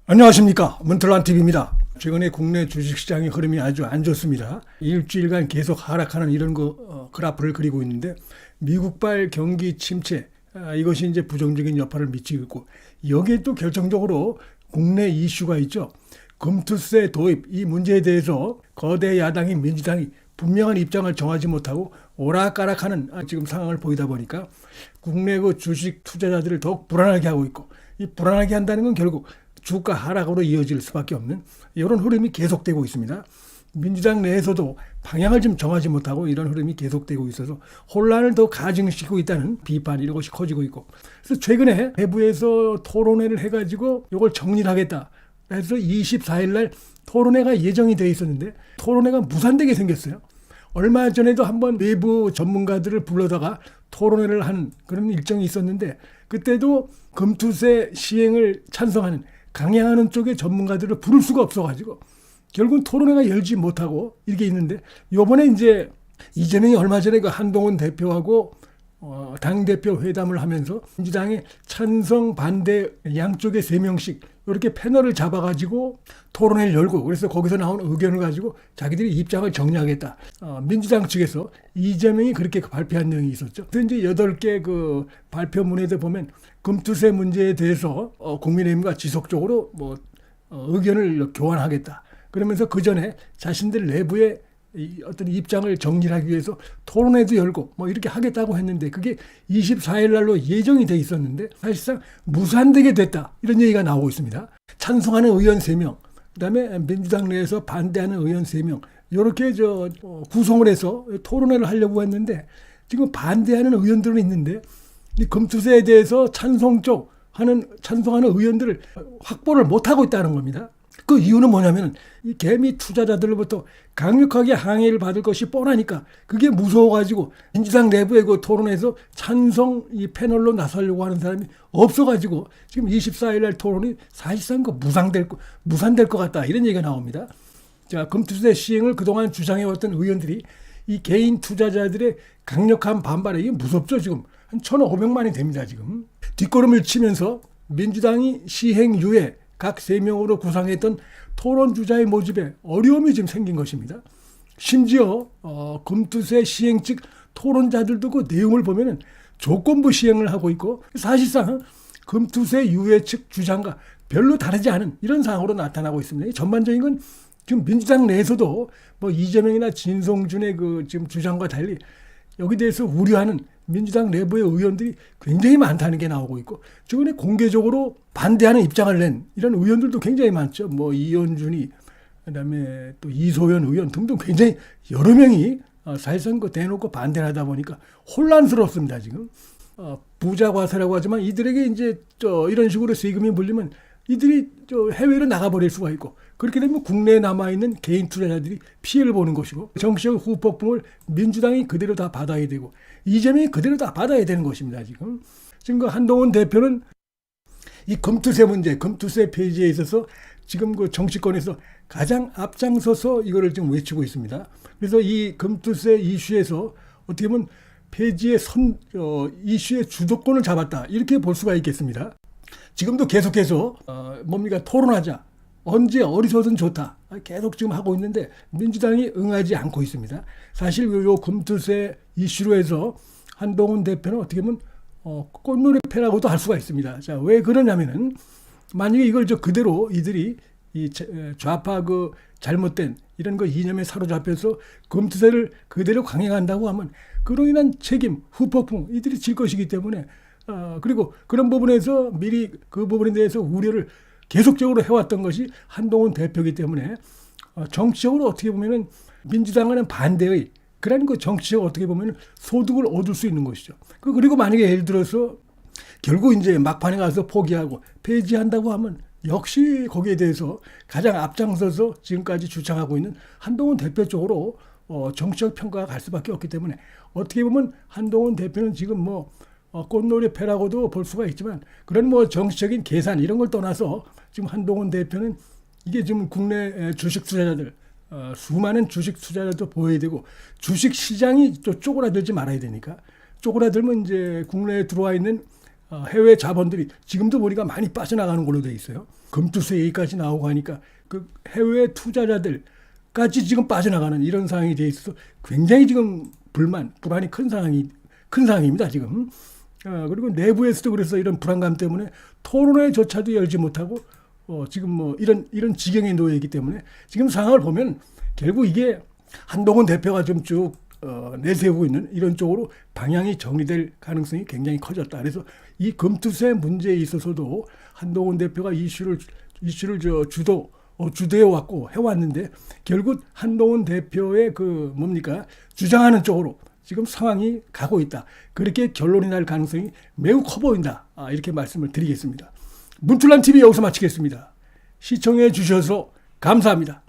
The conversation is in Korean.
안녕하십니까, 문틀란TV입니다. 최근에 국내 주식시장의 흐름이 아주 안 좋습니다. 일주일간 계속 하락하는 이런 그래프를 그리고 있는데, 미국발 경기 침체, 이것이 이제 부정적인 여파를 미치고 있고, 여기에 또 결정적으로 국내 이슈가 있죠. 금투세 도입, 이 문제에 대해서 거대 야당인 민주당이 분명한 입장을 정하지 못하고 오락가락하는 지금 상황을 보이다 보니까 국내 주식 투자자들을 더욱 불안하게 하고 있고, 이 불안하게 한다는 건 결국 주가 하락으로 이어질 수밖에 없는 이런 흐름이 계속되고 있습니다. 민주당 내에서도 방향을 좀 정하지 못하고 이런 흐름이 계속되고 있어서 혼란을 더 가중시키고 있다는 비판, 이런 것이 커지고 있고, 그래서 최근에 내부에서 토론회를 해가지고 이걸 정리를 하겠다. 그래서 24일 날 토론회가 예정이 돼 있었는데 토론회가 무산되게 생겼어요. 얼마 전에도 한번 외부 전문가들을 불러다가 토론회를 하는 그런 일정이 있었는데, 그때도 금투세 시행을 찬성하는 강행하는 쪽의 전문가들을 부를 수가 없어가지고 결국은 토론회가 열지 못하고 이렇게 있는데, 요번에 이제 이재명이 얼마 전에 그 한동훈 대표하고 당대표 회담을 하면서 민주당의 찬성 반대 양쪽에 3명씩 이렇게 패널을 잡아가지고 토론회를 열고, 그래서 거기서 나온 의견을 가지고 자기들이 입장을 정리하겠다. 민주당 측에서 이재명이 그렇게 발표한 내용이 있었죠. 그래서 이제 8개 그 발표문에도 보면 금투세 문제에 대해서 국민의힘과 지속적으로 의견을 교환하겠다. 그러면서 그 전에 자신들 내부에 어떤 입장을 정리하기 위해서 토론회도 열고 이렇게 하겠다고 했는데, 그게 24일 날로 예정이 돼 있었는데 사실상 무산되게 됐다, 이런 얘기가 나오고 있습니다. 찬성하는 의원 3명, 그다음에 민주당 내에서 반대하는 의원 3명, 이렇게 구성을 해서 토론회를 하려고 했는데, 지금 반대하는 의원들은 있는데 이 금투세에 대해서 찬성하는 의원들을 확보를 못하고 있다는 겁니다. 그 이유는 뭐냐면 이 개미 투자자들로부터 강력하게 항의를 받을 것이 뻔하니까 그게 무서워가지고 민주당 내부의 그 토론에서 찬성 이 패널로 나서려고 하는 사람이 없어가지고 지금 24일 날 토론이 사실상 무산될 것 같다, 이런 얘기가 나옵니다. 자, 금투세 시행을 그동안 주장해왔던 의원들이 이 개인 투자자들의 강력한 반발에, 이게 무섭죠. 지금 한 1,500만이 됩니다. 지금 뒷걸음을 치면서 민주당이 시행 이후에 각 3명으로 구성했던 토론주자의 모집에 어려움이 지금 생긴 것입니다. 심지어 금투세 시행 측 토론자들도 그 내용을 보면은 조건부 시행을 하고 있고, 사실상 금투세 유예 측 주장과 별로 다르지 않은 이런 상황으로 나타나고 있습니다. 전반적인 건 지금 민주당 내에서도 이재명이나 진성준의 그 지금 주장과 달리 여기 대해서 우려하는 민주당 내부의 의원들이 굉장히 많다는 게 나오고 있고, 최근에 공개적으로 반대하는 입장을 낸 이런 의원들도 굉장히 많죠. 이현준이, 그다음에 또 이소연 의원 등등 굉장히 여러 명이 사실상 대놓고 반대를 하다 보니까 혼란스럽습니다. 지금 부자 과세라고 하지만 이들에게 이제 이런 식으로 세금이 물리면 이들이 해외로 나가버릴 수가 있고, 그렇게 되면 국내에 남아있는 개인 투자자들이 피해를 보는 것이고, 정치적 후폭풍을 민주당이 그대로 다 받아야 되고 이재명이 그대로 다 받아야 되는 것입니다. 지금 그 한동훈 대표는 이 금투세 문제, 금투세 폐지에 있어서 지금 그 정치권에서 가장 앞장서서 이거를 지금 외치고 있습니다. 그래서 이 금투세 이슈에서 어떻게 보면 폐지의 이슈의 주도권을 잡았다, 이렇게 볼 수가 있겠습니다. 지금도 계속해서 토론하자, 언제 어디서든 좋다, 계속 지금 하고 있는데 민주당이 응하지 않고 있습니다. 사실 요 금투세 이슈로 해서 한동훈 대표는 어떻게 보면 꽃놀이 패라고도 할 수가 있습니다. 자, 왜 그러냐면은 만약에 이걸 그대로 이들이 이 좌파 잘못된 이런 이념에 사로잡혀서 금투세를 그대로 강행한다고 하면 그로 인한 책임, 후폭풍, 이들이 질 것이기 때문에 그리고 그런 부분에서 미리 그 부분에 대해서 우려를 계속적으로 해왔던 것이 한동훈 대표이기 때문에 정치적으로 어떻게 보면은 민주당과는 반대의 그런 정치적 어떻게 보면 소득을 얻을 수 있는 것이죠. 그리고 만약에 예를 들어서 결국 이제 막판에 가서 포기하고 폐지한다고 하면 역시 거기에 대해서 가장 앞장서서 지금까지 주장하고 있는 한동훈 대표 쪽으로 정치적 평가가 갈 수밖에 없기 때문에 어떻게 보면 한동훈 대표는 지금 꽃놀이 패라고도 볼 수가 있지만, 그런 정치적인 계산 이런 걸 떠나서 지금 한동훈 대표는 이게 지금 국내 주식 투자자들, 수많은 주식 투자자도 보여야 되고, 주식 시장이 또 쪼그라들지 말아야 되니까, 쪼그라들면 이제 국내에 들어와 있는 해외 자본들이 지금도 보니까 많이 빠져나가는 걸로 돼 있어요. 금투세 얘기까지 나오고 하니까 그 해외 투자자들까지 지금 빠져나가는 이런 상황이 돼 있어서 굉장히 지금 불안이 큰 상황입니다 지금. 그리고 내부에서도 그래서 이런 불안감 때문에 토론회조차도 열지 못하고 지금 뭐 이런 지경에 놓여 있기 때문에 지금 상황을 보면 결국 이게 한동훈 대표가 좀 쭉 내세우고 있는 이런 쪽으로 방향이 정리될 가능성이 굉장히 커졌다. 그래서 이 금투세 문제에 있어서도 한동훈 대표가 이슈를 주도해 왔고 해왔는데 결국 한동훈 대표의 그 주장하는 쪽으로 지금 상황이 가고 있다. 그렇게 결론이 날 가능성이 매우 커 보인다. 이렇게 말씀을 드리겠습니다. 문틀란 TV 여기서 마치겠습니다. 시청해 주셔서 감사합니다.